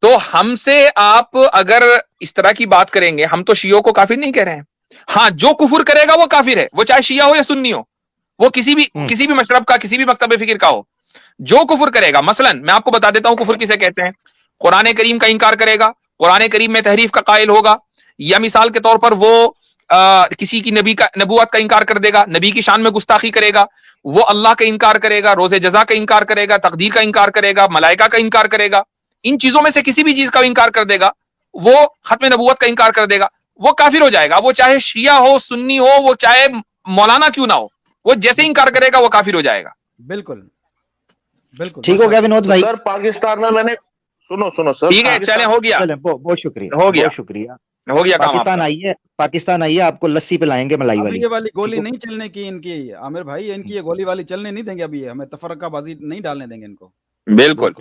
تو ہم سے آپ اگر اس طرح کی بات کریں گے، ہم تو شیعوں کو کافر نہیں کہہ رہے ہیں. ہاں جو کفر کرے گا وہ کافر ہے، وہ چاہے شیعہ ہو یا سنی ہو، وہ کسی بھی مشرب کا، کسی بھی مکتب فکر کا ہو. جو کفر کرے گا، مثلا میں آپ کو بتا دیتا ہوں کفر کسے کہتے ہیں. قرآن کریم کا انکار کرے گا، قرآن کریم میں تحریف کا قائل ہوگا، یا مثال کے طور پر وہ کسی کی نبوت کا انکار کر دے گا، نبی کی شان میں گستاخی کرے گا، وہ اللہ کا انکار کرے گا، روز جزا کا انکار کرے گا، تقدیر کا انکار کرے گا، ملائکہ کا انکار کرے گا. ان چیزوں میں سے کسی بھی چیز کا انکار کر دے گا، وہ ختم نبوت کا انکار کر دے گا، وہ کافر ہو جائے گا. وہ چاہے شیعہ ہو، سنی ہو، وہ چاہے مولانا کیوں نہ ہو، وہ جیسے انکار کرے گا وہ کافر ہو جائے گا. بالکل بالکل ٹھیک ہو گیا ونود بھائی؟ سر پاکستان میں نے سنو سر، ٹھیک ہے چلیں، ہو گیا بہت شکریہ، ہو گیا بہت شکریہ. ہو گیا کام آپ کا. پاکستان آئیے، آپ کو لسی پلائیں گے ملائی ابھی والی. یہ والی گولی نہیں چلنے کی ان کی، عامر بھائی ان کی یہ گولی والی چلنے نہیں دیں گے. ابھی ہمیں تفرقہ بازی نہیں ڈالنے دیں گے ان کو. بالکل.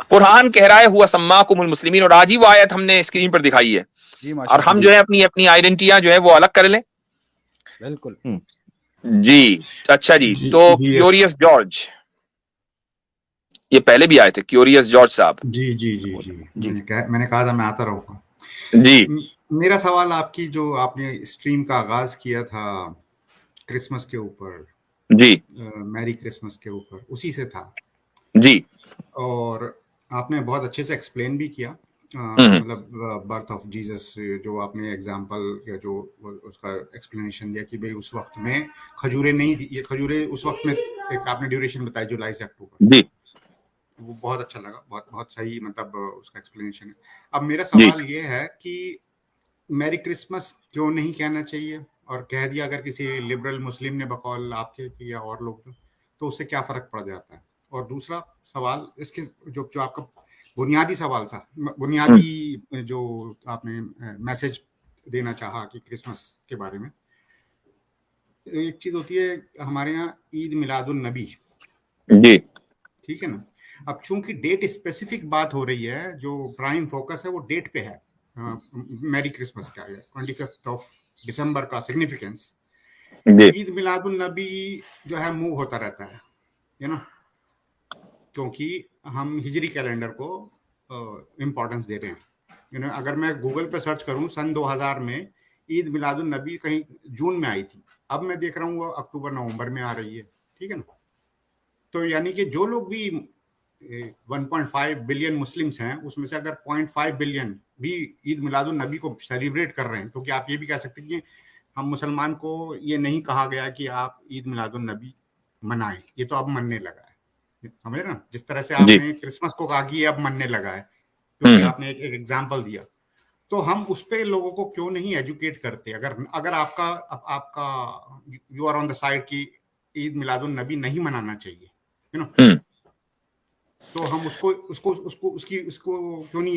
قرآن کہہ رہا ہے ہوا سماکم المسلمین، اور آج ہی وہ آیت ہم نے اسکرین پر دکھائی ہے. جی اور ماشاء ہم اللہ. جو ہے اپنی آئیڈینٹیاں جو ہے وہ الگ کر لیں. بالکل. جی اچھا جی. تو کیوریس جارج، یہ پہلے بھی آئے تھے، کیوریس جارج صاحب. جی جی جی جی میں نے کہا تھا میں آتا رہوں گا. جی میرا سوال آپ کی، جو آپ نے اسٹریم کا آغاز کیا تھا کرسمس کے اوپر، جی میری کرسمس کے اوپر، اسی سے تھا. جی. اور آپ نے بہت اچھے سے ایکسپلین بھی کیا، مطلب برتھ آف جیزس، جو آپ نے ایگزامپل یا جو اس کا ایکسپلینیشن دیا کہ بھئی اس وقت میں کھجوریں نہیں تھی، یہ کھجوریں اس وقت میں، ایک آپ نے ڈیوریشن بتائی جولائی سے اکتوبر. جی وہ بہت اچھا لگا، بہت صحیح مطلب اس کا ایکسپلینیشن ہے. اب میرا سوال یہ ہے کہ میری کرسمس کیوں نہیں کہنا چاہیے، اور کہہ دیا اگر کسی لبرل مسلم نے بقول آپ کے یا اور لوگ، تو اس سے کیا فرق پڑ جاتا ہے؟ اور دوسرا سوال اس کے جو آپ کا بنیادی سوال تھا، بنیادی جو آپ نے میسج دینا چاہا کہ کرسمس کے بارے میں، ایک چیز ہوتی ہے ہمارے یہاں عید میلاد النبی. جی ٹھیک ہے نا. اب چونکہ ڈیٹ اسپیسیفک بات ہو رہی ہے، جو پرائم فوکس ہے وہ ڈیٹ پہ ہے، میری کرسمس کا 25 آف دسمبر کا سگنیفیکینس. عید میلاد النبی جو ہے موو ہوتا رہتا ہے نا، کیونکہ ہم ہجری کیلنڈر کو امپورٹنس دے رہے ہیں. اگر میں گوگل پہ سرچ کروں سن 2000 میں عید میلاد النبی کہیں جون میں آئی تھی، اب میں دیکھ رہا ہوں وہ اکتوبر نومبر میں آ رہی ہے. ٹھیک ہے نا. تو یعنی کہ جو لوگ بھی 1.5 بلین مسلمس ہیں، اس میں سے اگر 0.5 بلین بھی عید میلاد النبی کو سیلیبریٹ کر رہے ہیں، کیونکہ آپ یہ بھی کہہ سکتے ہیں کہ ہم مسلمان کو یہ نہیں کہا گیا کہ آپ عید میلاد النبی منائیں، یہ تو اب مننے لگا ہے. سمجھ نا، جس طرح سے آپ نے کرسمس کو کہا کہ یہ اب مننے لگا ہے، کیونکہ آپ نے ایک ایگزامپل دیا. تو ہم اس پہ لوگوں کو کیوں نہیں ایجوکیٹ کرتے؟ اگر آپ کا you are on the side کی عید میلاد النبی نہیں منانا چاہیے، تو ہم اس کو کیوں نہیں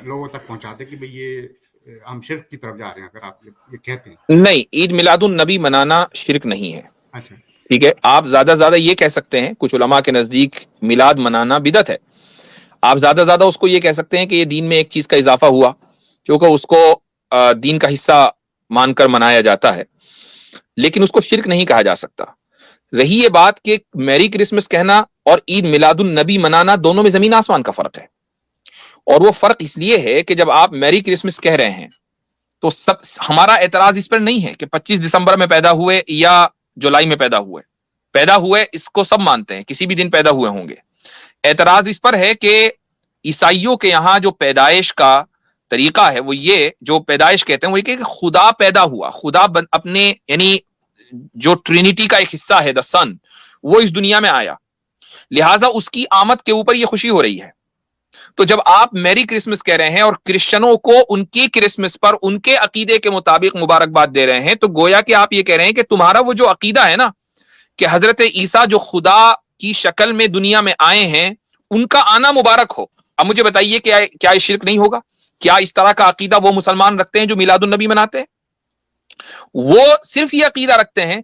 لوگوں تک پہنچاتے کہ بھئی یہ ہم شرک کی طرف جا رہے ہیں، اگر آپ یہ کہتے ہیں؟ نہیں، عید میلاد النبی منانا شرک نہیں ہے. اچھا ٹھیک ہے. آپ زیادہ یہ کہہ سکتے ہیں، کچھ علماء کے نزدیک میلاد منانا بدعت ہے. آپ زیادہ اس کو یہ کہہ سکتے ہیں کہ یہ دین میں ایک چیز کا اضافہ ہوا، کیونکہ اس کو دین کا حصہ مان کر منایا جاتا ہے، لیکن اس کو شرک نہیں کہا جا سکتا. رہی یہ بات کہ میری کرسمس کہنا اور عید میلاد النبی منانا، دونوں میں زمین آسمان کا فرق ہے. اور وہ فرق اس لیے ہے کہ جب آپ میری کرسمس کہہ رہے ہیں تو ہمارا اعتراض اس پر نہیں ہے کہ 25 دسمبر میں پیدا ہوئے یا جولائی میں پیدا ہوئے، اس کو سب مانتے ہیں، کسی بھی دن پیدا ہوئے ہوں گے. اعتراض اس پر ہے کہ عیسائیوں کے یہاں جو پیدائش کا طریقہ ہے، وہ یہ جو پیدائش کہتے ہیں وہ یہ کہ خدا پیدا ہوا، خدا اپنے یعنی جو ٹرینیٹی کا ایک حصہ ہے، دا سن، وہ اس دنیا میں آیا، لہٰذا اس کی آمد کے اوپر یہ خوشی ہو رہی ہے. تو جب آپ میری کرسمس کہہ رہے ہیں اور کرسچنوں کو ان کی کرسمس پر ان کے عقیدے کے مطابق مبارکباد دے رہے ہیں، تو گویا کہ آپ یہ کہہ رہے ہیں کہ تمہارا وہ جو عقیدہ ہے نا کہ حضرت عیسیٰ جو خدا کی شکل میں دنیا میں آئے ہیں، ان کا آنا مبارک ہو. اب مجھے بتائیے کہ کیا یہ شرک نہیں ہوگا؟ کیا اس طرح کا عقیدہ وہ مسلمان رکھتے ہیں جو میلاد النبی مناتے ہیں؟ وہ صرف یہ عقیدہ رکھتے ہیں،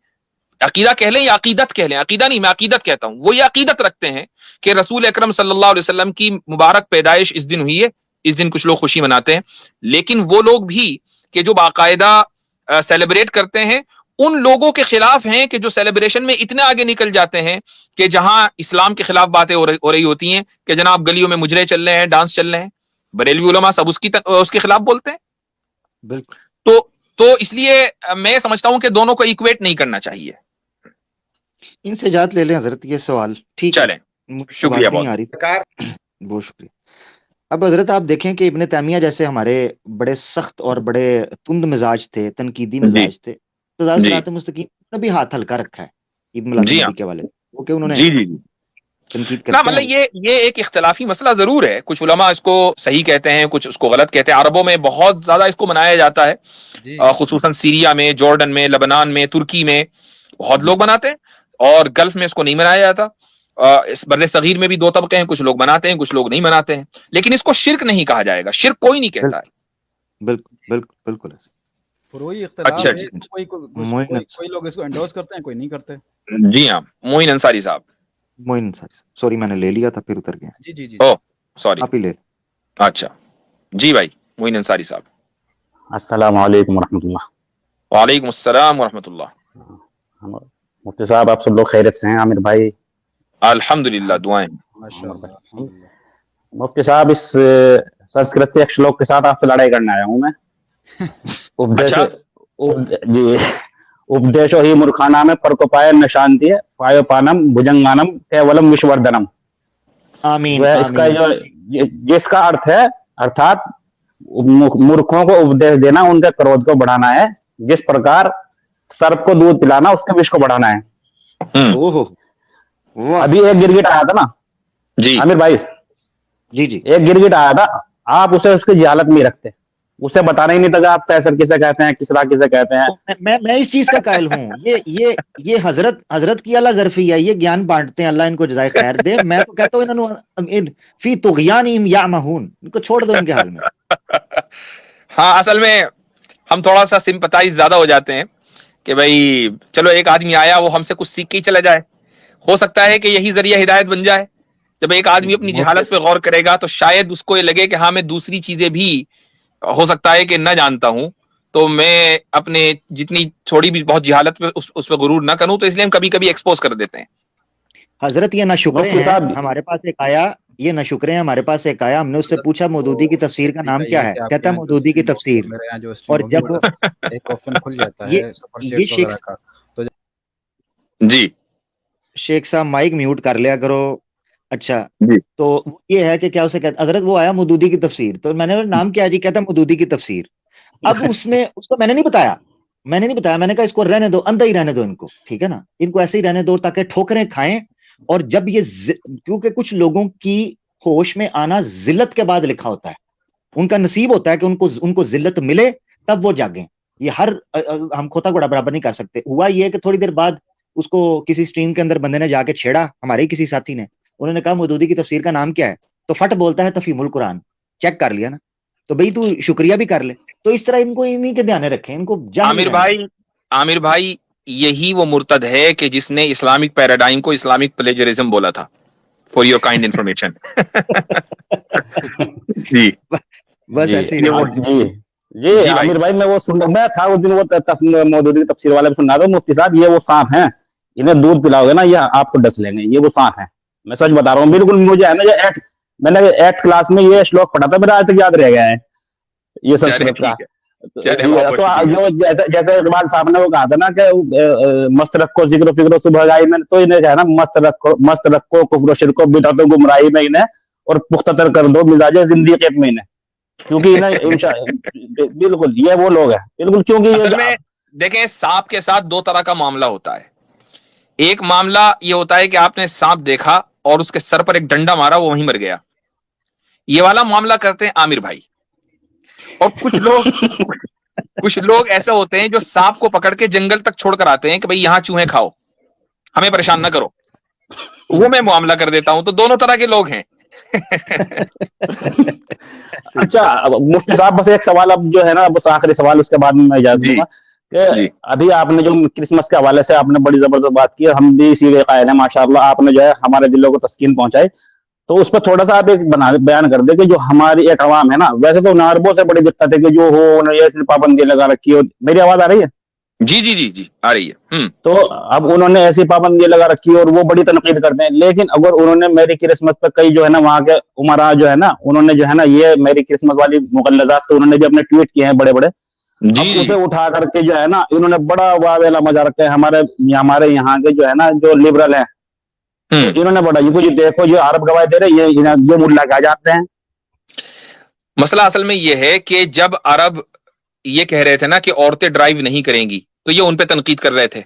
عقیدہ کہہ لیں یا عقیدت کہہ لیں، عقیدہ نہیں، میں عقیدت کہتا ہوں، وہ یہ عقیدت رکھتے ہیں کہ رسول اکرم صلی اللہ علیہ وسلم کی مبارک پیدائش اس دن ہوئی ہے، اس دن کچھ لوگ خوشی مناتے ہیں. لیکن وہ لوگ بھی کہ جو باقاعدہ سیلیبریٹ کرتے ہیں، ان لوگوں کے خلاف ہیں کہ جو سیلیبریشن میں اتنے آگے نکل جاتے ہیں کہ جہاں اسلام کے خلاف باتیں ہو رہی ہوتی ہیں کہ جناب گلیوں میں مجرے چل رہے ہیں، ڈانس چل رہے ہیں. बरेलवी उलमा सब उसके खिलाफ बोलते हैं। बिल्कुल। तो इसलिए मैं समझता हूं कि दोनों को इक्वेट नहीं करना चाहिए। इनसे इजाजत ले लें हजरत, ये सवाल ठीक है, चलें, शुक्रिया नहीं आ रही, बहुत शुक्रिया। अब हजरत आप देखें कि इब्न तैमिया जैसे हमारे बड़े सख्त और बड़े तुंद मिजाज थे, तनकीदी मिजाज थे, तो सिरात मुस्तकीम ने भी हाथ हल्का रखा है ईद मिलाद नबी के वाले, वो कि उन्होंने तनकीद करते हैं। मतलब ये एक इख्तिलाफी मसला जरूर है, कुछ उलमा इसको सही कहते हैं, कुछ उसको गलत कहते हैं। अरबों में बहुत ज्यादा इसको मनाया जाता है, खुसूसन सीरिया में, जॉर्डन में, लेबनान में, तुर्की में बहुत लोग बनाते हैं, और गल्फ में इसको नहीं मनाया जाता। इस बर्रे सगीर में भी दो तबके हैं, कुछ लोग बनाते हैं, कुछ लोग नहीं बनाते हैं, लेकिन इसको शिर्क नहीं कहा जाएगा, शिर्क कोई नहीं कहता है। बिल्कुल बिल्कुल बिल्कुल। अच्छा जी, कोई लोग इसको एंडोर्स करते हैं, कोई नहीं करते। जी हाँ, मोइन अंसारी साहब, सॉरी मैंने ले लिया था फिर उतर गया। जी जी जी, ओ सॉरी, आप ही ले। अच्छा जी भाई, मोइन अंसारी साहब। अस्सलाम वालेकुम रहमतुल्लाह। वालेकुम अस्सलाम व रहमतुल्लाह। मुफ्ती साहब आप सब लोग खैरियत से हैं? आमिर भाई अल्हम्दुलिल्लाह, दुआएं। माशाअल्लाह। मुफ्ती साहब इस संस्कृत के एक श्लोक के साथ आपसे लड़ाई करने आया हूं मैं। उपदेशो ही मूर्खाना में परकोपाय न शांति है पायोपानम भुजंगानम केवलम विश्ववर्धनम। आमीन। इसका जिसका अर्थ है, अर्थात मूर्खों को उपदेश देना उनके क्रोध को बढ़ाना है, जिस प्रकार सर्प को दूध पिलाना उसके विष को बढ़ाना है। ओहो, अभी एक गिरगिट आया था ना जी आमिर भाई, जी एक गिरगिट आया था, आप उसे उसकी जिहालत में रखते, उसे बताना ही नहीं था आप पैसर किसे कहते हैं, किसरा किसे कहते हैं। मैं इस चीज का कायल हूँ। ये हजरत की अल्लाह ज़रफी है, ये ज्ञान बांटते हैं, अल्लाह इनको जज़ाए खैर दे। मैं तो कहता हूँ इन्होंने फी तुग़यानिहिम यामहून, इनको छोड़ दो इनके हाल में। हाँ, असल में हम थोड़ा सा सिंपैथाइज ज्यादा हो जाते हैं कि भाई चलो एक आदमी आया, वो हमसे कुछ सीख के ही चला जाए, हो सकता है कि यही जरिया हिदायत बन जाए। जब एक आदमी अपनी जहालत पे गौर करेगा तो शायद उसको ये लगे कि हाँ, मैं दूसरी चीजें भी हो सकता है कि न जानता हूं, तो मैं अपने जितनी थोड़ी भी बहुत जहालत पे उस पे गुरूर ना करूं, तो इसलिए हम कभी कभी एक्सपोज कर देते हैं। हजरत ये ना शुक्र है हमारे पास एक आया, ये ना शुक्र है हमारे पास एक आया, हमने उससे पूछा मौदूदी की तफसीर का नाम क्या है, कहता है मौदूदी की तफसीर। और जब एक ऑप्शन खुल जाता है ये शेख तो जी शेख साहब माइक म्यूट कर लिया करो। अच्छा, तो ये है कि क्या उसे कहते, हजरत वो आया मौदूदी की तफसीर, तो मैंने नाम क्या है जी, कहता मौदूदी की तफसीर। अब उसको मैंने नहीं बताया, मैंने कहा इसको रहने दो, अंदर ही रहने दो इनको, ठीक है ना, इनको ऐसे ही रहने दो ताकि ठोकरें खाएं। और जब ये क्योंकि कुछ लोगों की होश में आना जिल्लत के बाद लिखा होता है, उनका नसीब होता है कि उनको जिल्लत मिले तब वो जागें। ये हम खोता घोड़ा बराबर नहीं कर सकते। हुआ ये कि थोड़ी देर बाद उसको किसी स्ट्रीम के अंदर बंदे ने जाके छेड़ा, हमारे किसी साथी ने, उन्होंने कहा मौदूदी की तफसीर का नाम क्या है, तो फट बोलता है तफहीमुल कुरान। चेक कर लिया ना, तो भाई तू शुक्रिया भी कर ले। तो इस तरह इनको इन्हीं के ध्यान रखें, इनको आमिर भाई यही वो मुर्तद है कि जिसने इस्लामिक पैराडाइम को इस्लामिक प्लेजरिज्म बोला था, फॉर योर काइंड इंफॉर्मेशन। जी बस ऐसे ही जी आमिर भाई, मैं वो मैं था उस दिन वो मौदूदी तफसीर वाले सुनना था, मुफ्ती साहब ये वो सांप हैं, इन्हें दूध पिलाओगे ना ये आपको डस लेंगे, ये वो सांप है, मैं सच बता रहा हूँ। बिल्कुल मुझे है ना, मैंने 8th क्लास में ये श्लोक पढ़ा था, मेरा आज तक याद रह गया है ये संस्कृत का। तो जो जैसे इकबाल साहब ने वो कहा था ना कि मस्त रखो जिक्र फिक्र सुबह में, तो इन्हें है ना मस्त रखो कुफ्र शिरको बिदअत गुमराही में इन्हें, और पुख्ता कर दो मिजाज जिंदगी में इन्हें, क्योंकि इन्हें बिल्कुल ये वो लोग हैं बिल्कुल। क्योंकि असल में देखें, सांप के साथ दो तरह का मामला होता है। एक मामला ये होता है कि आपने सांप देखा और उसके सर पर एक डंडा मारा, वो वहीं मर गया, ये वाला मामला करते हैं आमिर भाई। और कुछ लोग ऐसे होते हैं जो सांप को पकड़ के जंगल तक छोड़कर आते हैं कि भाई यहाँ चूहे खाओ, हमें परेशान ना करो, वो मैं मामला कर देता हूं। तो दोनों तरह के लोग हैं। अच्छा मुफ्ती साहब, बस एक सवाल अब जो है ना, बस आखिरी सवाल, उसके बाद में मैं इजाजत दूंगा कि अभी आपने जो क्रिसमस के हवाले से आपने बड़ी जबरदस्त बात की, हम भी इसी के कायल हैं माशाअल्लाह, आपने जो है हमारे दिलों को तस्कीन पहुंचाई। तो उस पर थोड़ा सा आप एक बयान कर दे कि जो हमारी एक अवाम है ना, वैसे तो अरबों से बड़ी दिक्कत है कि जो हो ये पाबंदी लगा रखी हो। मेरी आवाज आ रही है? जी जी जी जी आ रही है। तो अब उन्होंने ऐसी पाबंदी लगा रखी और वो बड़ी तनकीद करते हैं। लेकिन अगर उन्होंने मेरी क्रिसमस पर कई जो है ना वहाँ के उमरा जो है ना, उन्होंने जो है ना ये मेरी क्रिसमस वाली मुगल्लजात तो उन्होंने भी अपने ट्वीट किए हैं बड़े बड़े, जी अब जी उसे उठा करके जो है ना इन्होंने बड़ा वावेला मजा रखा है। हमारे यहाँ के जो है ना जो लिबरल है, तो इन्होंने बड़ा ये देखो जो अरब गवाही दे रहे ये मुल्ला क्या जाते हैं। मसला असल में ये है कि जब अरब ये कह रहे थे ना कि औरतें ड्राइव नहीं करेंगी, तो ये उन पे तनकीद कर रहे थे।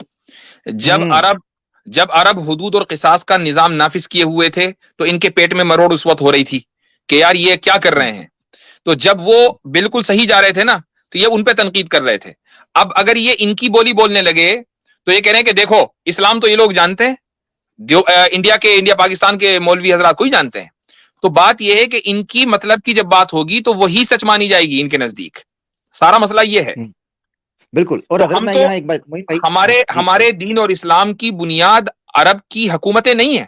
जब अरब हुदूद और किसास का निजाम नाफिज किए हुए थे, तो इनके पेट में मरोड़ उस वक्त हो रही थी कि यार ये क्या कर रहे हैं। तो जब वो बिल्कुल सही जा रहे थे ना, तो ये उन पे तनकीद कर रहे थे। अब अगर ये इनकी बोली बोलने लगे, तो ये कह रहे हैं कि देखो इस्लाम तो ये लोग जानते हैं, इंडिया पाकिस्तान के मौलवी हजरात को ही जानते हैं। तो बात यह है कि इनकी मतलब की जब बात होगी तो वही सच मानी जाएगी इनके नजदीक। सारा मसला ये है। बिल्कुल। और तो अगर मैं यहाँ एक बात, हमारे दीन और इस्लाम की बुनियाद अरब की हुकूमतें नहीं है।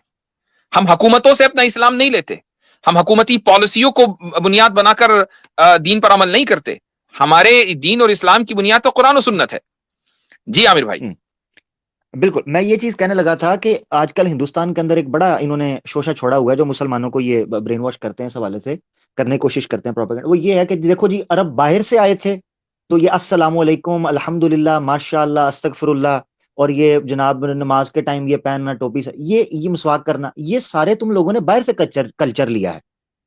हम हुकूमतों से अपना इस्लाम नहीं लेते, हम हुकूमती पॉलिसियों को बुनियाद बनाकर दीन पर अमल नहीं करते। हमारे दीन और इस्लाम की बुनियाद तो कुरान और सुन्नत है। जी आमिर भाई। बिल्कुल, मैं ये चीज कहने लगा था कि आजकल हिंदुस्तान के अंदर एक बड़ा इन्होंने शोषा छोड़ा हुआ है, जो मुसलमानों को ये ब्रेन वॉश करते हैं, इस हवाले से करने की कोशिश करते हैं प्रोपेगेंडा। वो ये है कि देखो जी, अरब बाहर से आए थे तो ये अस्सलामु अलैकुम, अल्हम्दुलिल्लाह, माशाअल्लाह, अस्तगफिरुल्लाह, और ये जनाब नमाज के टाइम ये पहनना टोपी से, ये मसवाक करना, ये सारे तुम लोगों ने बाहर से कल्चर लिया है।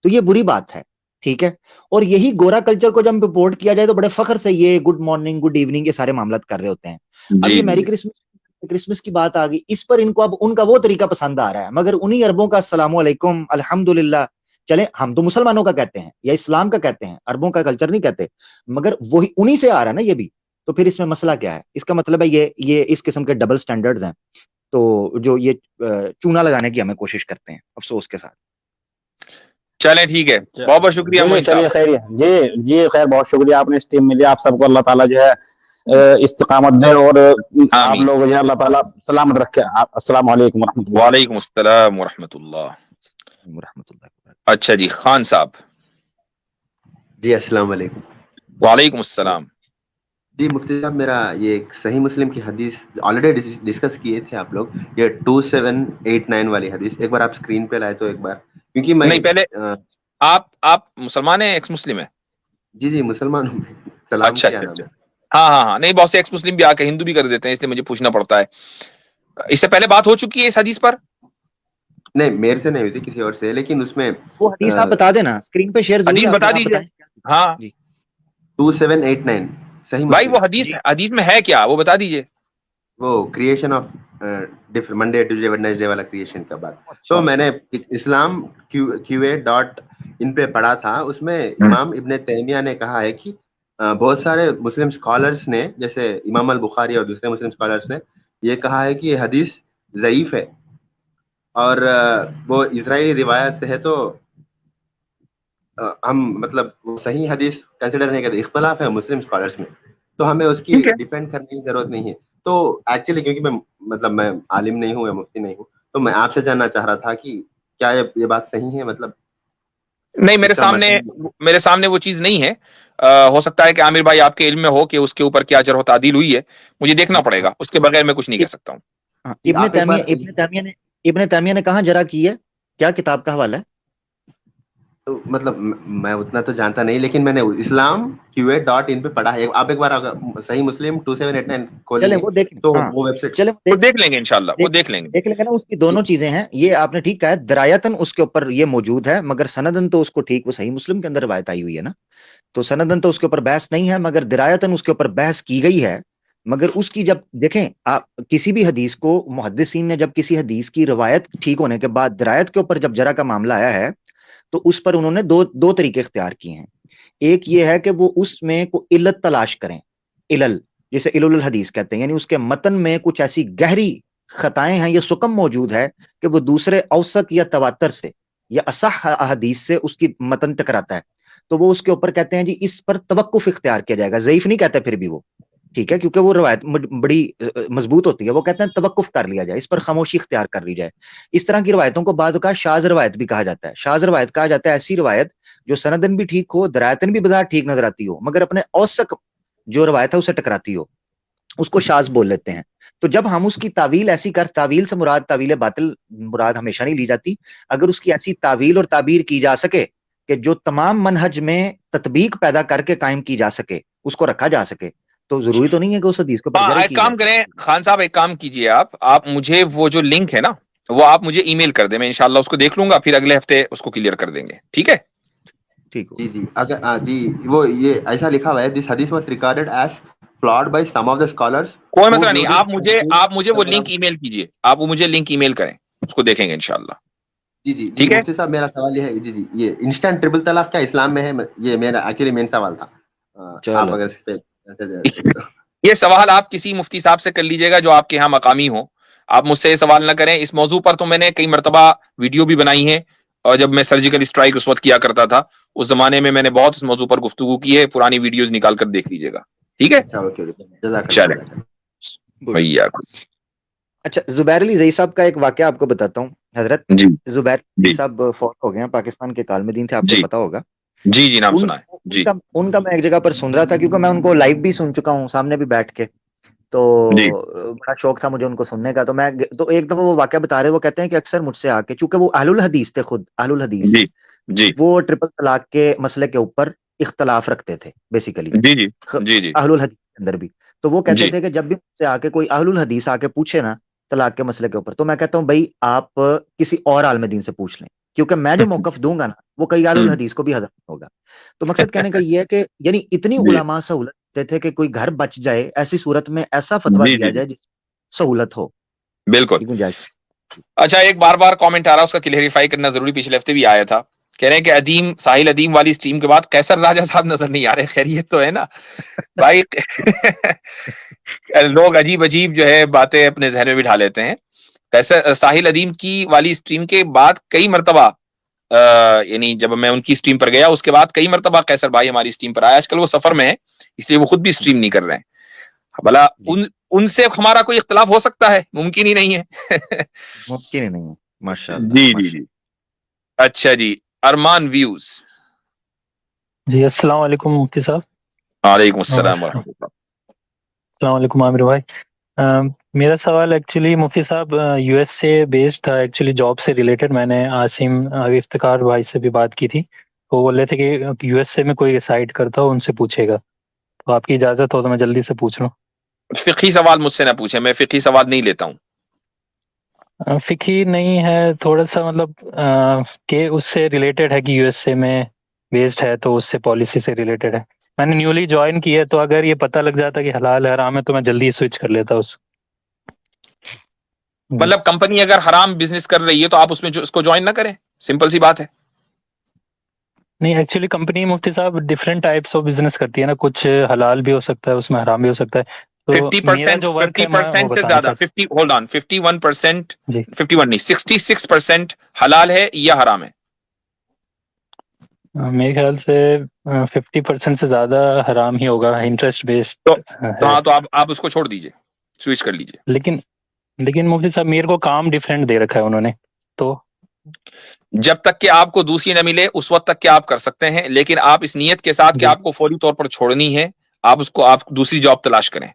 तो ये बुरी बात है, ठीक है। और यही गोरा कल्चर को जब रिपोर्ट किया जाए तो बड़े फख्र से ये गुड मॉर्निंग, गुड इवनिंग, ये सारे मामला कर रहे होते हैं। अब ये मैरी क्रिसमस की बात आ गई, इस पर इनको अब उनका वो तरीका पसंद आ रहा है। मगर उन्हीं अरबों का अस्सलामु अलैकुम, अल्हम्दुलिल्लाह, चले हम तो मुसलमानों का कहते हैं या इस्लाम का कहते हैं, अरबों का कल्चर नहीं कहते, मगर वही उन्हीं से आ रहा है ना ये भी। तो फिर इसमें मसला क्या है? इसका मतलब है ये इस किस्म के डबल स्टैंडर्ड्स हैं, तो जो ये चूना लगाने की हमें कोशिश करते हैं अफसोस के साथ। चलें ठीक है, बहुत बहुत शुक्रिया मोइन साहब। खैर जी खैर बहुत शुक्रिया, आपने इस टीम में लिया। आप सबको अल्लाह ताला जो है इस्तिकामत दे और आप लोग जो है अल्लाह ताला सलामत रखे। अस्सलाम वालेकुम रहमतुल्लाह। वालेकुम अस्सलाम व रहमतुल्लाह। अच्छा जी, खान साहब। जी अस्सलाम वालेकुम। वालेकुम अस्सलाम। जी मुफ्ती साहब, मेरा ये एक सही मुस्लिम की हदीस ऑलरेडी डिस्कस किए थे आप लोग, ये 2789 वाली हदीस एक बार आप स्क्रीन पे लाए तो एक बार, क्योंकि मैं नहीं, पहले आप मुसलमान हैं, एक्स मुस्लिम है? जी मुसलमान हूँ। सलाम। अच्छा। हाँ, नहीं, बहुत से एक्स मुस्लिम भी आके हिंदू भी कर देते हैं, इसलिए मुझे पूछना पड़ता है। इससे पहले बात हो चुकी है इस हदीस पर? नहीं, मेरे से नहीं हुई थी, किसी और से, लेकिन उसमें वो हदीस आप बता देना, स्क्रीन पे शेयर हदीस बता दीजिए। हाँ 2789 सही भाई, वो हदीस में है क्या, वो बता दीजिए। वो creation of Monday Tuesday Wednesday वाला क्रिएशन का बात। तो मैंने इस्लाम QA.in पे पढ़ा था, उसमें इमाम इब्ने तैमिया ने कहा है कि बहुत सारे मुस्लिम स्कॉलर्स ने, जैसे इमाम अल बुखारी और दूसरे मुस्लिम स्कॉलर्स ने ये कहा है कि ये हदीस ज़ईफ है और वो इजरायली रिवायत से है, तो हम मतलब वो सही हदीस कंसिडर नहीं करते। इख्तलाफ है मुस्लिम स्कॉलर्स में, तो हमें उसकी डिपेंड करने की जरूरत नहीं है। तो एक्चुअली क्योंकि मैं आलिम नहीं हूँ या मुफ्ती नहीं हूँ, तो मैं आपसे जानना चाह रहा था कि क्या ये बात सही है? मतलब नहीं, मेरे सामने वो चीज नहीं है। हो सकता है कि आमिर भाई आपके इल्म में हो कि उसके ऊपर क्या जरह तादील हुई है, मुझे देखना पड़ेगा, उसके बगैर मैं कुछ नहीं कह सकता हूँ। इब्ने तैमिया ने कहाँ जरा की है, क्या किताब का हवाला है? तो मतलब मैं उतना तो जानता नहीं, लेकिन मैंने इस्लाम QA.in पे पढ़ा है। आप एक बार सही मुस्लिम 2789 खोलेंगे वो देख, तो वो वेबसाइट चले वो देख लेंगे इंशाल्लाह, वो देख लेंगे ना। उसकी दोनों चीजें हैं, ये आपने ठीक कहा, दरायतन उसके ऊपर ये मौजूद है, मगर सनदन तो उसको ठीक वो सही मुस्लिम के अंदर रवायत आई हुई है ना, तो सनदन तो उसके ऊपर बहस नहीं है, मगर दरायतन उसके ऊपर बहस की गई है। मगर उसकी जब देखें आप किसी भी हदीस को, मुहद्दिसीन ने जब किसी हदीस की रवायत ठीक होने के बाद दरायत के ऊपर जब जरा का मामला आया है, तो उस पर उन्होंने दो तरीके इख्तियार किए हैं। एक ये है कि वो उसमें को इल्लत तलाश करें, इलल, जिसे इलुल हदीस कहते हैं, यानी उसके मतन में कुछ ऐसी गहरी खताएं हैं, ये सुकम मौजूद है कि वो दूसरे औसक या तवातर से या असह हदीस से उसकी मतन टकराता है, तो वो उसके ऊपर कहते हैं जी इस पर तवक्कुफ इख्तियार किया जाएगा। ज़ईफ नहीं कहते फिर भी वो, ठीक है, क्योंकि वो रवायत बड़ी मजबूत होती है, वो कहते हैं तवक्कुफ कर लिया जाए, इस पर खामोशी इख्तियार कर ली जाए। इस तरह की रवायतों को बाद का शाज रवायत भी कहा जाता है। शाज रवायत कहा जाता है ऐसी रवायत जो सनदन भी ठीक हो, दरायतन भी बाजार ठीक नजर आती हो, मगर अपने औसक जो रवायत है उसे टकराती हो। اس کو شاذ بول لیتے ہیں. تو جب ہم اس کی تعویل ایسی تعویل سے مراد تعویل باطل مراد ہمیشہ نہیں لی جاتی. اگر اس کی ایسی تعویل اور تعبیر کی جا سکے کہ جو تمام منہج میں تطبیق پیدا کر کے قائم کی جا سکے, اس کو رکھا جا سکے, تو ضروری تو نہیں ہے کہ اس حدیث کو پر ایک کام کریں خان صاحب, ایک کام کیجئے, آپ مجھے وہ جو لنک ہے نا وہ آپ مجھے ای میل کر دیں, میں انشاءاللہ اس کو دیکھ لوں گا, پھر اگلے ہفتے اس کو کلیئر کر دیں گے, ٹھیک ہے؟ ٹھیک. جی اگر جی وہ یہ ایسا لکھا ہوا ہے, دس حدیث was recorded as flawed by some of the scholars. کوئی مسئلہ نہیں, آپ مجھے وہ لنک ای میل کیجئے, آپ وہ مجھے لنک ای میل کریں, اس کو دیکھیں گے انشاءاللہ. جی ٹھیک ہے مفتی صاحب, میرا سوال یہ ہے, جی یہ انسٹنٹ ٹرپل طلاق کیا اسلام میں ہے؟ یہ میرا ایکچولی مین سوال تھا. آپ اگر اس پہ یہ سوال آپ کسی مفتی صاحب سے کر لیجئے گا جو آپ کے ہاں مقامی ہو, آپ مجھ سے یہ سوال نہ کریں. اس موضوع پر تو میں نے کئی مرتبہ ویڈیو بھی بنائی ہے, اور جب میں سرجیکل اسٹرائک اس وقت کیا کرتا تھا, اس زمانے میں نے بہت اس موضوع پر گفتگو کی ہے, پرانی ویڈیوز نکال کر دیکھ لیجئے گا, ٹھیک ہے؟ چلیں بھیا. اچھا, زبیر علی زئی صاحب کا ایک واقعہ آپ کو بتاتا ہوں حضرت. جی زبیر علی صاحب فوت ہو گئے ہیں, پاکستان کے کالم دین تھے, آپ کو پتا ہوگا. جی نام سنا ہے. جی ان کا میں ایک جگہ پر سن رہا تھا, کیونکہ میں ان کو لائیو بھی سن چکا ہوں, سامنے بھی بیٹھ کے, تو بڑا شوق تھا مجھے ان کو سننے کا. تو ایک دفعہ وہ واقعہ بتا رہے, وہ کہتے ہیں کہ اکثر مجھ سے آ کے, چونکہ وہ اہل الحدیث تھے خود, اہل الحدیث, وہ ٹرپل طلاق کے مسئلے کے اوپر اختلاف رکھتے تھے بیسیکلی, اہل الحدیث کے اندر بھی. تو وہ کہتے تھے کہ جب بھی مجھ سے آ کے کوئی اہل الحدیث آ کے پوچھے نا طلاق کے مسئلے کے اوپر, تو میں کہتا ہوں بھائی آپ کسی اور عالم دین سے پوچھ لیں, کیونکہ میں جو موقف دوں گا نا وہ کئی اہل الحدیث کو بھی ہضم ہوگا. تو مقصد کہنے کا یہ ہے کہ یعنی اتنی علماء سہولت دیتے تھے کہ کوئی گھر بچ جائے, ایسی صورت میں ایسا فتویٰ دیا جائے جس سہولت ہو. بالکل. اچھا, ایک بار کامنٹ آ رہا, اس کا کلیریفائی کرنا ضروری, پچھلے ہفتے بھی آیا تھا, کہہ رہے ہیں کہ ادیم ساحل ادیم والی سٹریم کے بعد قیصر راجہ صاحب نظر نہیں آ رہے. خیریت تو ہے نا بھائی؟ لوگ عجیب جو ہے باتیں اپنے ذہن میں بٹھا لیتے ہیں. قیصر ساحل ادیم کی والی سٹریم کے بعد کئی مرتبہ, یعنی جب میں ان کی سٹریم پر گیا اس کے بعد کئی مرتبہ قیصر بھائی ہماری سٹریم پر آیا. آج کل وہ سفر میں ہے, اس لیے وہ خود بھی سٹریم نہیں کر رہے ہیں. بھلا ان سے ہمارا کوئی اختلاف ہو سکتا ہے؟ ممکن ہی نہیں ہے. ممکن ہی نہیں ہے. ماشاءاللہ. جی. اچھا جی, ارمان ویوز. جی السلام علیکم مفتی صاحب. وعلیکم السلام ورحمۃ اللہ. السلام علیکم عامر بھائی. میرا سوال ایکچولی مفتی صاحب یو ایس سے بیسڈ تھا, ایکچولی جاب سے ریلیٹڈ. میں نے عاصم افتخار بھائی سے بھی بات کی تھی, وہ بول رہے تھے کہ یو ایس سے میں کوئی ریسائڈ کرتا ہو ان سے پوچھے گا, تو آپ کی اجازت ہو تو میں جلدی سے پوچھ رہا ہوں. فقہی سوال مجھ سے نہ پوچھیں, میں فقہی سوال نہیں لیتا ہوں. فقہی نہیں ہے, تھوڑا سا مطلب کہ اس سے ریلیٹڈ ہے کہ یو ایس سے میں بیسڈ ہے, تو اس سے پالیسی سے ریلیٹڈ ہے. میں نے نیولی جوائن کی ہے, تو اگر یہ پتہ لگ جاتا کہ حلال حرام ہے تو میں جلدی سوئچ کر لیتا اس. مطلب کمپنی اگر حرام بزنس کر رہی ہے تو آپ اس میں اس کو جوائن نہ کریں, سمپل سی بات ہے. نہیں, ایکچولی کمپنی مفتی صاحب ڈفرینٹ ٹائپس آف بزنس کرتی ہے نا, کچھ حلال بھی ہو سکتا ہے, اس میں حرام بھی ہو سکتا ہے. 50% سے زیادہ 51%, 51 نہیں 66% حلال ہے یا حرام ہے؟ میرے خیال سے 50% سے زیادہ حرام ہی ہوگا, انٹرسٹ بیسڈ. ہاں, تو آپ اس کو چھوڑ دیجئے, سوئچ کر لیجئے. لیکن مفتی صاحب میرے کو کام ڈفرینٹ دے رکھا ہے انہوں نے, تو جب تک کہ آپ کو دوسری نہ ملے اس وقت تک کہ آپ کر سکتے ہیں, لیکن آپ اس نیت کے ساتھ کہ آپ کو فوری طور پر چھوڑنی ہے, آپ دوسری جاب تلاش کریں.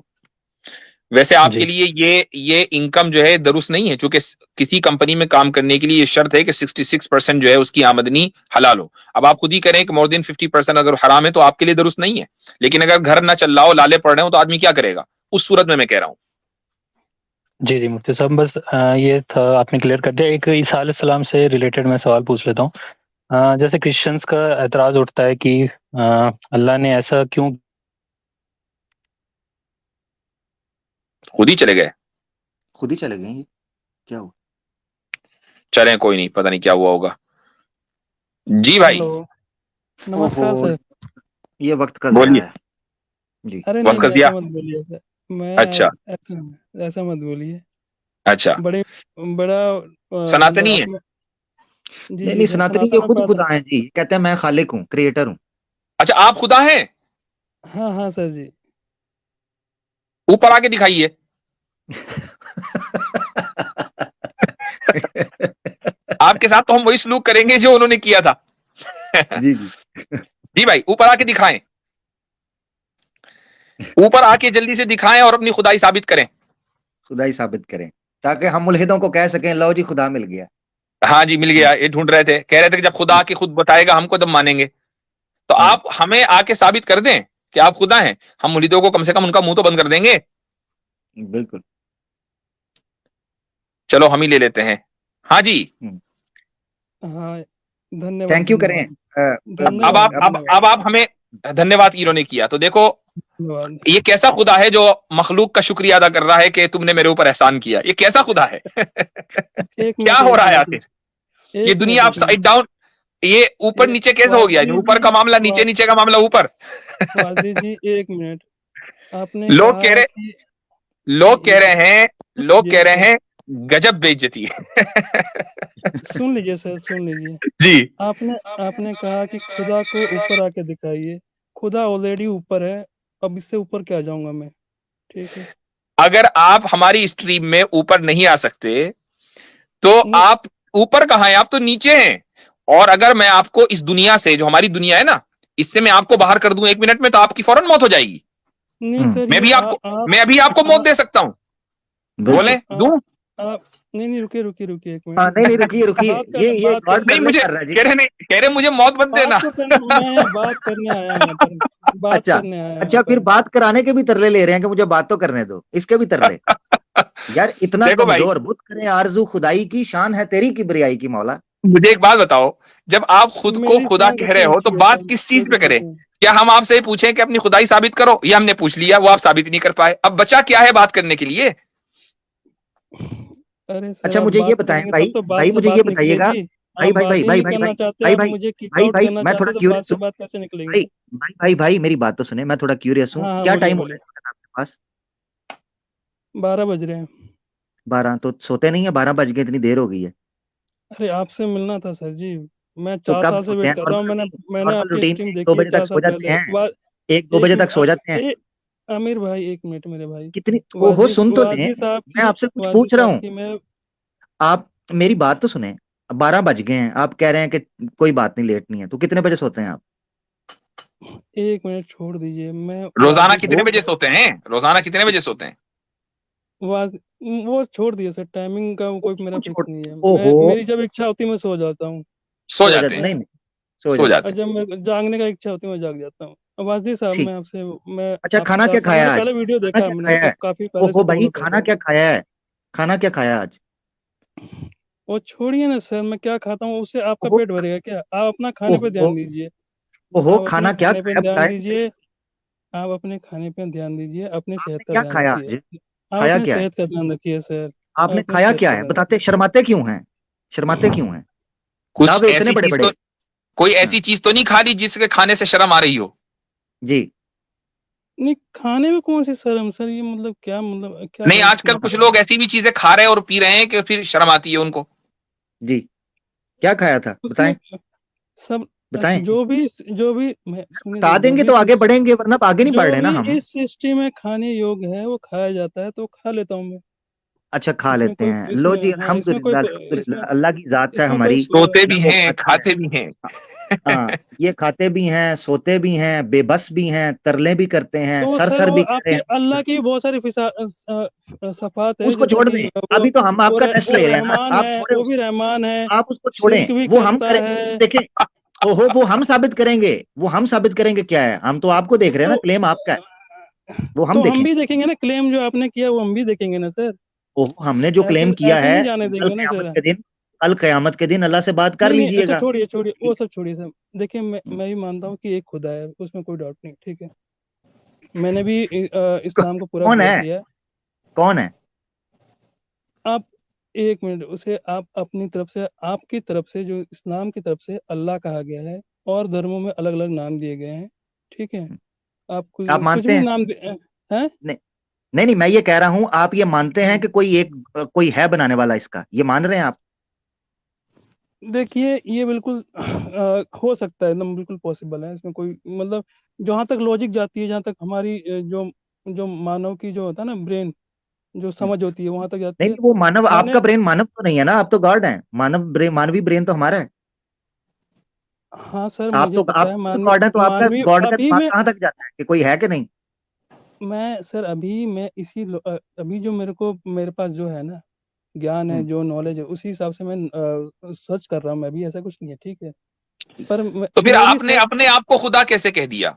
ویسے آپ کے لیے یہ انکم جو ہے درست نہیں ہے, چونکہ کسی کمپنی میں کام کرنے کے لیے یہ شرط ہے کہ 66% جو ہے اس کی آمدنی حلال ہو. اب آپ خود ہی کریں کہ مور دین 50% اگر حرام ہے تو آپ کے لیے درست نہیں ہے. لیکن اگر گھر نہ چل رہا ہو, لالے پڑ رہے ہو, تو آدمی کیا کرے گا اس صورت میں کہہ رہا ہوں. جی مفتی صاحب, بس یہ تھا, آپ نے کلیئر کر دیا. ایک عیسیٰ علیہ السلام سے ریلیٹڈ میں سوال پوچھ لیتا ہوں. جیسے کرسچنس کا اعتراض اٹھتا ہے کہ اللہ نے ایسا کیوں. خود ہی چلے گئے یہ کیا ہوا؟ چلیں کوئی نہیں, پتہ نہیں کیا ہوا ہوگا. جی بھائی, نمسکار سر. یہ وقت کا بولیے. جی ارے وقت کا ضیاء. ایسا مت بولیے سر, میں اچھا ایسا مت بولیے. اچھا, بڑا سناتنی ہے. نہیں, سناتنی کے خود خدا ہیں جی, کہتے ہیں میں خالق ہوں, کریٹر ہوں. اچھا, آپ خدا ہیں؟ ہاں سر جی. اوپر آ کے دکھائیے. آپ کے ساتھ تو ہم وہی سلوک کریں گے جو انہوں نے کیا تھا. جی بھائی اوپر آ کے دکھائیں. ऊपर आके जल्दी से दिखाएं और अपनी खुदाई साबित करें। खुदाई साबित करें ताकि हम मुल्हिदों को कह सकें लो जी खुदा मिल गया। हाँ जी मिल गया, ये ढूंढ रहे थे, कह रहे थे कि जब खुदा आके खुद बताएगा हमको तब मानेंगे। तो आप हमें आके साबित कर दें कि आप खुदा हैं, हम मुल्हिदों को कम से कम उनका मुंह तो बंद कर देंगे। बिल्कुल। चलो हम ही ले लेते हैं। हाँ जी, हाँ धन्यवाद। थैंक यू करें। अब आप हमें धन्यवाद इन्होंने किया। तो देखो ये कैसा खुदा है जो मखलूक का शुक्रिया अदा कर रहा है कि तुमने मेरे ऊपर एहसान किया। ये कैसा खुदा है? क्या हो रहा है आखिर? ये दुनिया आप साइड डाउन, ये ऊपर नीचे कैसे हो गया? ऊपर का मामला नीचे, नीचे का मामला ऊपर। वाजी जी एक मिनट, आपने लोग कह रहे हैं गजब बेइज्जती है। सुन लीजिए सर, सुन लीजिए जी। आपने कहा कि खुदा को ऊपर आके दिखाइए। खुदा ऑलरेडी ऊपर है, अब इससे ऊपर क्या जाऊंगा मैं? ठीक है, अगर आप हमारी स्ट्रीम में ऊपर नहीं आ सकते तो आप ऊपर कहाँ हैं? आप तो नीचे हैं। और अगर मैं आपको इस दुनिया से, जो हमारी दुनिया है ना, इससे मैं आपको बाहर कर दूं 1 मिनट में, तो आपकी फौरन मौत हो जाएगी। नहीं सर, मैं अभी आपको मौत दे सकता हूँ। बोले दूं? नहीं रुकिए एक मिनट। नहीं रुकिए ये गॉड नहीं, मुझे कह रहे मुझे मौत मत देना। बात करने आया यहाँ पर, बात करने आया। अच्छा फिर बात कराने के भी तरले ले रहे हैं कि मुझे बात तो करने दो, इसके भी तरले। यार इतना कमजोर बुत करे आरजू खुदाई की, शान है तेरी किबरियाई की मौला। मुझे एक बात बताओ, जब आप खुद को खुदा कह रहे हो तो बात किस चीज पे करें? क्या हम आपसे पूछें कि अपनी खुदाई साबित करो? ये हमने पूछ लिया, वो आप साबित नहीं कर पाए। अब बचा क्या है बात करने के लिए? अच्छा मुझे ये बताएं भाई मुझे ये बताइएगा भाई मेरी बात तो सुने, मैं थोड़ा क्यूरियस हूँ। क्या टाइम हो रहा है आपके पास? 12 बज रहे हैं। 12 तो सोते नहीं है? 12 बज गए, इतनी देर हो गई है। अरे आपसे मिलना था सर जी, मैं 4 साल से वेट कर रहा हूँ। मैंने आपकी स्ट्रीम देखी 2 बजे तक सो जाते हैं, 1-2 बजे तक सो जाते हैं। आमिर भाई 1 मिनट मेरे भाई, कितनी हो सुन तो लें, मैं आपसे कुछ पूछ रहा हूँ, आप मेरी बात तो सुने। 12 बज गए हैं, आप कह रहे हैं कि कोई बात नहीं, लेट नहीं है, तो कितने बजे सोते हैं आप? 1 मिनट छोड़ दीजिए। मैं रोजाना कितने बजे सोते हैं? रोजाना कितने बजे सोते हैं? वो छोड़ दिए सर, टाइमिंग का कोई मेरा फिक्स नहीं है। मेरी जब इच्छा होती है मैं सो जाता हूँ। सो जाते हैं? नहीं सो जाते हैं। जब मैं जागने का इच्छा होती है मैं जाग जाता हूँ। वाजदी साहब मैं आपसे अच्छा खाना क्या खाया आज? पहले वीडियो देखा हमने, काफी पहले से भाई खाना क्या खाया है? खाना क्या खाया आज? वो छोड़िए ना सर, मैं क्या खाता हूँ उससे आपका पेट भरेगा क्या? आप अपना खाने पे ध्यान दीजिए। खाना क्या ध्यान दीजिए, आप अपने खाने पे ध्यान दीजिए, अपनी सेहत का ध्यान रखिए। खाया क्या? सेहत का ध्यान रखिए सर। आपने खाया क्या है बताते? शर्माते क्यों हैं? शर्माते क्यों हैं? कुछ इतने बड़े-बड़े कोई ऐसी चीज तो नहीं खा ली जिसके खाने से शर्म आ रही हो? जी नहीं, खाने में कौन सी शर्म सर? ये मतलब क्या, मतलब क्या? नहीं, आजकल कुछ लोग ऐसी भी चीजें खा रहे हैं और पी रहे हैं कि फिर शर्म आती है उनको। जी क्या खाया था बताएं? सब बताएं। जो भी बता देंगे तो आगे बढ़ेंगे, वरना आगे नहीं बढ़ रहे ना हम। इस सिस्टम में खाने योग्य है वो खाया जाता है तो खा लेता हूँ मैं। अच्छा खा लेते हैं, लो जी अल्हम्दुलिल्लाह, अल्लाह की जात है हमारी। सोते भी हैं, खाते भी हैं। हाँ ये खाते भी हैं, सोते भी हैं, बेबस भी हैं, तरले भी करते हैं, तो सर भी करते हैं। अल्लाह की बहुत सारी सफात है। उसको छोड़ दें, अभी तो हम आपका टेस्ट ले रहे हैं ना। आप छोड़े, वो भी रहमान है, आप उसको छोड़ें, वो हम करेंगे। देखें वो हम साबित करेंगे, वो हम साबित करेंगे क्या है। हम तो आपको देख रहे हैं ना, क्लेम आपका है, वो हम हम भी देखेंगे ना। क्लेम जो आपने किया वो हम भी देखेंगे ना सर। हमने जो क्लेम किया है, जाने देंगे ना सर। कल क़यामत के दिन अल्लाह से बात कर लीजिएगा। छोड़िए वो सब छोड़िए सर। देखिए मैं भी मानता हूँ कि एक खुदा है, उसमें कोई डाउट नहीं, ठीक है। मैंने भी इस्लाम को पूरा किया। कौन है? आप 1 मिनट, उसे आप अपनी तरफ से, आपकी तरफ से, जो इस्लाम की तरफ से अल्लाह कहा गया है, और धर्मों में अलग अलग नाम दिए गए हैं, ठीक है। आप मानते हैं? नाम हैं? नहीं मैं ये कह रहा हूँ, आप ये मानते हैं कि कोई है बनाने वाला इसका? ये मान रहे हैं आप? देखिए ये बिल्कुल हो सकता है, एकदम बिल्कुल पॉसिबल है। इसमें कोई मतलब जहाँ तक लॉजिक जाती है, जहाँ तक हमारी जो मानव की जो होता है ना ब्रेन, जो समझ होती है, वहां तक जाती है। नहीं वो मानव, आपका ब्रेन मानव तो नहीं है ना, आप तो गॉड हैं। मानवी ब्रेन तो हमारा है। हाँ सर, आप मुझे तो पता है गॉड है, तो आपका गॉड का कहाँ तक जाता है कि कोई है कि नहीं? मैं सर अभी मैं अभी जो मेरे पास जो है ना ज्ञान है, जो नॉलेज है, उसी हिसाब से मैं सर्च कर रहा हूँ मैं भी, ऐसा कुछ नहीं है, ठीक है। पर तो फिर मैं भी आपने अपने आप को खुदा कैसे कह दिया?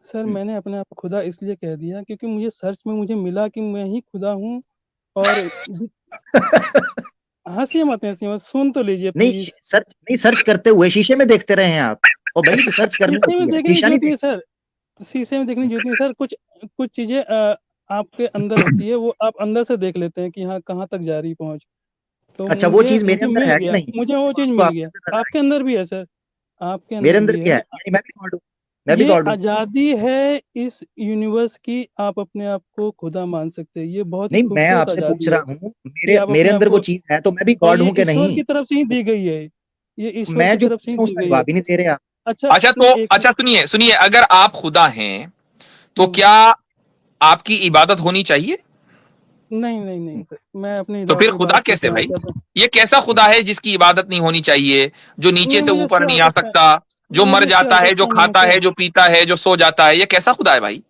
सर मैंने अपने आप को खुदा इसलिए कह दिया क्योंकि मुझे सर्च में मुझे मिला कि मैं ही खुदा हूँ। और हंसी मत सुन तो लीजिए प्लीज। नहीं सर्च करते हुए शीशे में देखते रहे हैं आप, और भाई सर्च करनी शीशे में होती है, देखने की शीशा जरूरत नहीं नहीं सर, शीशे में देखने की जरूरत नहीं सर। कुछ चीजें आपके अंदर होती है, वो आप अंदर से देख लेते हैं कि हाँ कहाँ तक जा रही पहुंच। तो अच्छा, वो चीज मेरे मुझे अंदर मिल है कि गया, नहीं? मुझे वो चीज तो मिल आपके गया। अंदर है। आपके अंदर भी है सर, आपके मेरे अंदर अंदर भी क्या है। है? यानी मैं भी गॉड हूँ, मैं भी ये गॉड हूँ। आजादी है इस यूनिवर्स की, आप अपने आप को खुदा मान सकते हैं। ये बहुत ही नहीं, मैं खूबसूरत आपसे पूछ आजादी रहा है हूँ, कि आप मेरे अपने आप अंदर वो को, चीज है तो मैं भी और गॉड ये हूँ कि ईश्वर नहीं? की तरफ से ही दी गई है, ये ईश्वर मैं की जो तरफ से पूछ ही रहा हूँ दी उसका गई है। जवाब ही नहीं दे रहे आप। अच्छा, तो सुनिए, अगर आप खुदा हैं तो क्या आपकी इबादत होनी चाहिए? नहीं सर, मैं अपनी तो फिर खुदा इबादत कैसे करना भाई? चाहता हूँ। ये कैसा खुदा है जिसकी इबादत नहीं होनी चाहिए, जो नीचे से मुझे ऊपर उसकी नहीं आ आवश्यकता सकता, जो मर मुझे उसकी जाता है, जो आवश्यकता नहीं खाता है, सर। जो पीता है, जो सो जाता है, ये कैसा खुदा है भाई?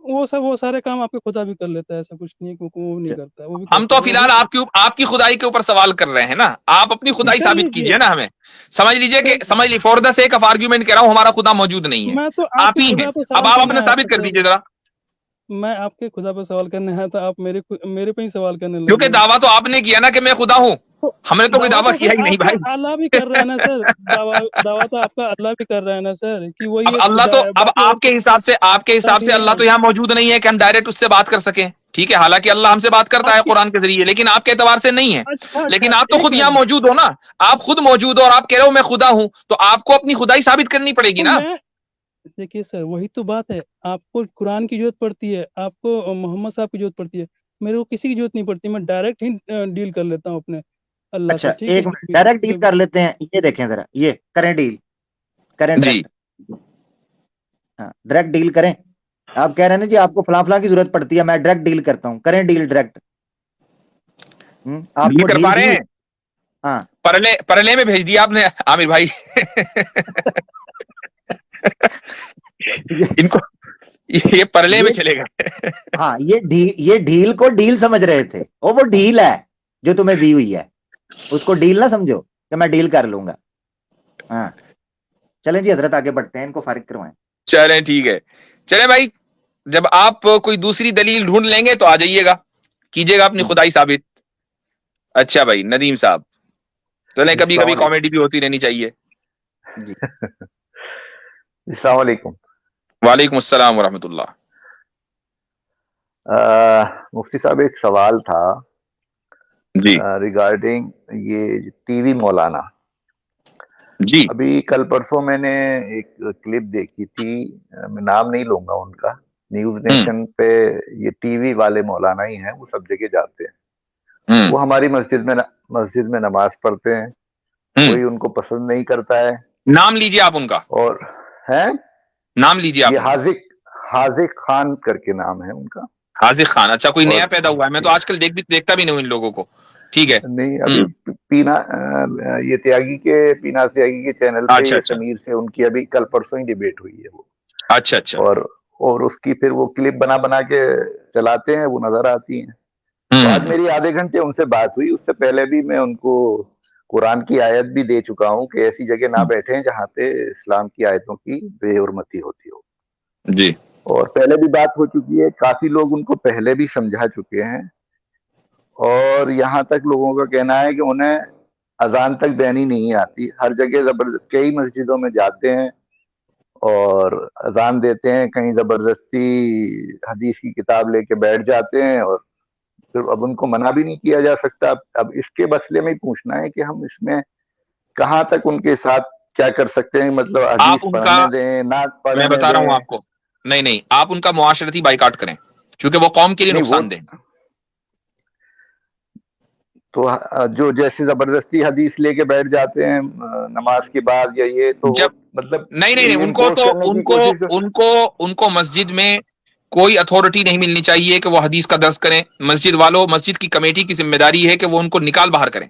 वो सारे काम आपके खुदा भी कर लेता है, ऐसा कुछ नहीं है कि वो नहीं करता है, वो भी हम करता तो है, वो फिलहाल भी आपकी खुदाई के ऊपर सवाल कर रहे हैं ना, आप अपनी खुदाई कर साबित लीजिए। कीजिए ना हमें। समझ लीजिए for the sake of argument कह रहा हूं, हमारा खुदा मौजूद नहीं है, मैं तो आप आपके ही खुदा हैं। पे अब सवाल आप करने अपने आया था साबित कर सर, दीजिए जरा, मैं आपके खुदा पे सवाल करने आया था, आप मेरे पे ही सवाल करने लग क्योंकि गए। दावा तो आपने किया ना कि मैं खुदा हूं, तो हमने तो कोई दावा तो किया फिर ही नहीं आपका भाई। अल्लाह भी कर रहा है ना सर, दावा तो आपका अल्लाह भी कर रहा है ना सर कि वही अब एक अल्लाह खुदा तो है, अब बाकी और आपके हिसाब से नहीं अल्लाह है। तो यहाँ मौजूद नहीं है कि हम डायरेक्ट उससे बात कर सकें, ठीक है, हालांकि अल्लाह हमसे बात करता है आपकी कुरान के जरिए, लेकिन आपके एतबार से नहीं है। अच्छा लेकिन आप तो एक खुद यहाँ मिनट, मौजूद हो ना, आप खुद मौजूद हो और आप कह रहे हो मैं खुदा हूं, तो आपको अपनी खुदाई साबित करनी पड़ेगी तो ना। मैं देखिए सर, वही तो बात है, आपको कुरान की जरूरत पड़ती है, आपको मोहम्मद साहब की जरूरत पड़ती है, मेरे को किसी की जरूरत नहीं पड़ती, मैं डायरेक्ट ही डील कर लेता हूँ अपने अल्लाह से, अच्छा, ठीक है। एक मिनट, डायरेक्ट डील कर लेते हैं, ये देखें जरा, ये करें डील, करें जी डायरेक्ट, हाँ डायरेक्ट डील करें। आप कह रहे हैं ना जी आपको फला की जरूरत पड़ती है, मैं डायरेक्ट डील करता हूँ, करें डील डायरेक्ट। आपको कर डील पा रहे दी, हैं? हाँ परले में भेज दिया आपने आमिर भाई। इनको ये परले में चलेगा। हाँ ये ढील को डील समझ रहे थे, वो ढील है जो तुम्हें दी हुई है, उसको डील ना समझो कि मैं डील कर लूंगा। हाँ चलें जी हजरत, आगे बढ़ते हैं, इनको फारिग करवाएं। चलें ठीक है, चलें भाई, जब आप कोई दूसरी दलील ढूंढ लेंगे तो आ जाइएगा, कीजिएगा अपनी खुदाई साबित। अच्छा भाई नदीम साहब, चलें, कभी कभी कॉमेडी भी होती रहनी चाहिए। जी अस्सलाम वालेकुम। वालेकुम अस्सलाम व रहमतुल्लाह। मुफ्ती साहब एक सवाल था जी रिगार्डिंग ये टीवी मौलाना। जी अभी कल परसों मैंने एक क्लिप देखी थी, मैं नाम नहीं लूंगा उनका, न्यूज नेशन पे, ये टीवी वाले मौलाना ही हैं, वो सब जगह जाते हैं, वो हमारी मस्जिद में नमाज पढ़ते हैं, कोई उनको पसंद नहीं करता है। नाम लीजिए आप उनका, और है नाम लीजिए आप। ये हाजिक खान करके नाम है उनका। हाजिक खान, अच्छा कोई नया पैदा हुआ है, मैं तो आजकल देखता भी नहीं हूँ इन लोगों को, ठीक है। नहीं अभी ये त्यागी के चैनल पे, अच्छा, ये अच्छा। समीर से उनकी अभी कल परसों ही डिबेट हुई है वो। अच्छा और उसकी फिर वो क्लिप बना के चलाते हैं, वो नजर आती हैं। तो आज मेरी आधे घंटे उनसे बात हुई, उससे पहले भी मैं उनको कुरान की आयत भी दे चुका हूँ कि ऐसी जगह ना बैठे जहाँ पे इस्लाम की आयतों की बेहुरमती होती हो जी। और पहले भी बात हो चुकी है, काफी लोग उनको पहले भी समझा चुके हैं, और यहाँ तक लोगों का कहना है कि उन्हें अजान तक देनी नहीं आती। हर जगह कई मस्जिदों में जाते हैं और अजान देते हैं, कहीं जबरदस्ती हदीस की किताब लेके बैठ जाते हैं, और फिर अब उनको मना भी नहीं किया जा सकता। अब इसके मसले में पूछना है कि हम इसमें कहाँ तक उनके साथ क्या कर सकते हैं, मतलब हदीस पढ़ने दें, ना पढ़ने मैं बता रहा हूँ दें। आपको, नहीं आप उनका मुआशरती बाइकाट करें, क्योंकि वो कौम के लिए नुकसानदेह। तो जो जैसे जबरदस्ती हदीस लेके बैठ जाते हैं नमाज के बाद, या ये तो जब मतलब नहीं उनको मस्जिद में कोई अथॉरिटी नहीं मिलनी चाहिए कि वो हदीस का दर्स करें। मस्जिद की कमेटी की जिम्मेदारी है कि वो उनको निकाल बाहर करें।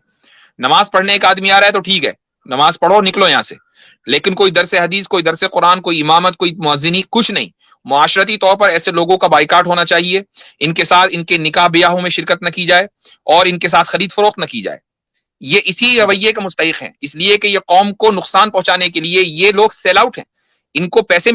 नमाज पढ़ने एक आदमी आ रहा है तो ठीक है, नमाज पढ़ो, निकलो यहाँ से, लेकिन कोई दरस हदीस, कोई दरस कुरान, कोई इमामत, कोई मुअज्जिनी, कुछ नहीं। معاشرتی طور پر ایسے لوگوں کا بائیکاٹ ہونا چاہیے، ان کے ساتھ ان کے نکاح بیاہوں میں شرکت نہ کی جائے اور ان کے ساتھ خرید فروخت نہ کی جائے. یہ اسی رویے کے مستحق ہیں، اس لیے کہ یہ قوم کو نقصان پہنچانے کے لیے یہ لوگ سیل آؤٹ ہیں، ان کو پیسے